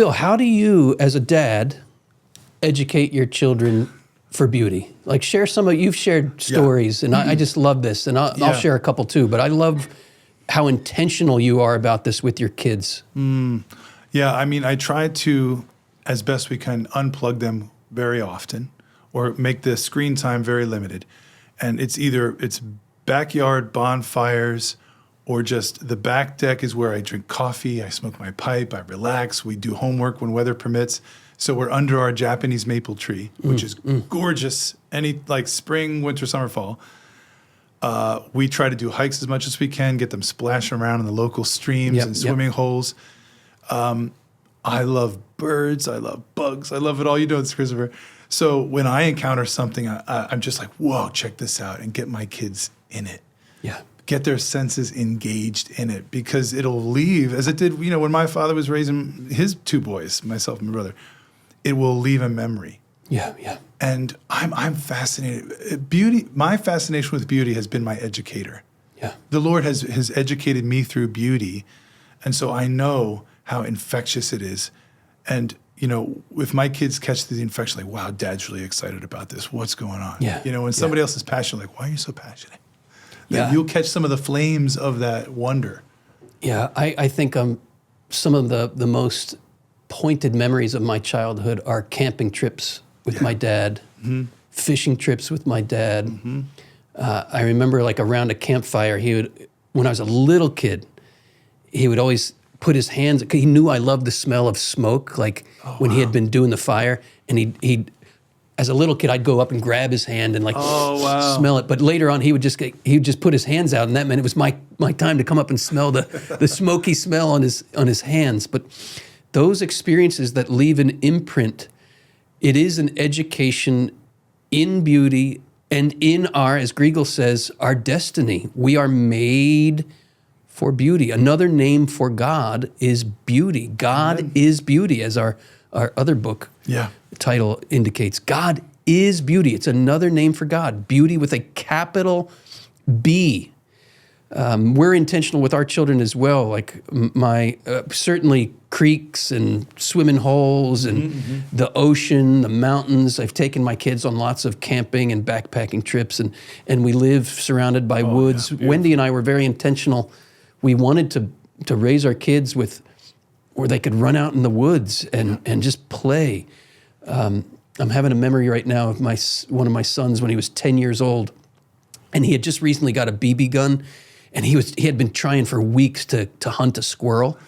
Bill, how do you, as a dad, educate your children for beauty? Like, share some of, you've shared stories, and I just love this, and I'll share a couple too, but I love how intentional you are about this with your kids. Yeah, I mean, I try to, as best we can, unplug them very often or make the screen time very limited. And it's backyard bonfires or just the back deck is where I drink coffee, I smoke my pipe, I relax, we do homework when weather permits. So we're under our Japanese maple tree, which is gorgeous, like spring, winter, summer, fall. We try to do hikes as much as we can, get them splashing around in the local streams and swimming holes. I love birds. I love bugs. I love it all. You know it's Christopher. So when I encounter something, I'm just like, whoa, check this out, and get my kids in it. Yeah. Get their senses engaged in it, because it'll leave, as it did, when my father was raising his two boys, myself and my brother, it will leave a memory. Yeah, yeah. And I'm fascinated. Beauty, my fascination with beauty has been my educator. Yeah. The Lord has educated me through beauty, and so I know how infectious it is. And, if my kids catch the infection, like, wow, Dad's really excited about this. What's going on? Yeah. When somebody else is passionate, like, why are you so passionate? Yeah. You'll catch some of the flames of that wonder. Yeah, I think some of the most pointed memories of my childhood are camping trips with my dad, fishing trips with my dad. I remember, like, around a campfire, when I was a little kid, he would always put his hands, he knew I loved the smell of smoke, like when he had been doing the fire, and he'd as a little kid, I'd go up and grab his hand and smell it. But later on, he would just put his hands out, and that meant it was my time to come up and smell the smoky smell on his hands. But those experiences that leave an imprint, it is an education in beauty and in as Griegel says, our destiny. We are made for beauty. Another name for God is beauty. God is beauty, as our other book title indicates. God is beauty. It's another name for God. Beauty with a capital B. We're intentional with our children as well. Like certainly creeks and swimming holes and the ocean, the mountains. I've taken my kids on lots of camping and backpacking trips, and we live surrounded by woods. Wendy and I were very intentional. We wanted to raise our kids where they could run out in the woods and just play. I'm having a memory right now of one of my sons when he was 10 years old, and he had just recently got a BB gun, and he had been trying for weeks to hunt a squirrel.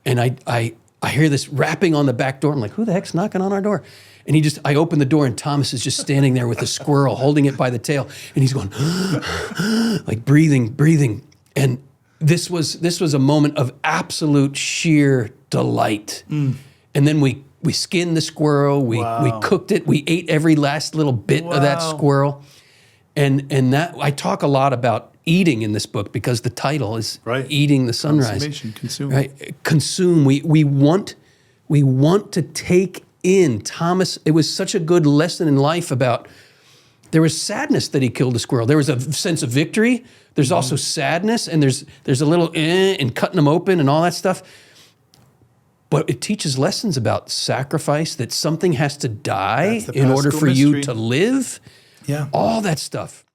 And I hear this rapping on the back door. I'm like, who the heck's knocking on our door? And I open the door, and Thomas is just standing there with the squirrel, holding it by the tail, and he's going, like breathing. And this was a moment of absolute sheer delight. And then we skinned the squirrel, we cooked it, we ate every last little bit of that squirrel. And that I talk a lot about eating in this book, because the title is Eating the Sunrise. Consume. Right? Consume. We want to take in. Thomas, it was such a good lesson in life about, there was sadness that he killed the squirrel. There was a sense of victory. There's also sadness, and there's a little in cutting them open and all that stuff. But it teaches lessons about sacrifice, that something has to die in order for you to live. Yeah. All that stuff.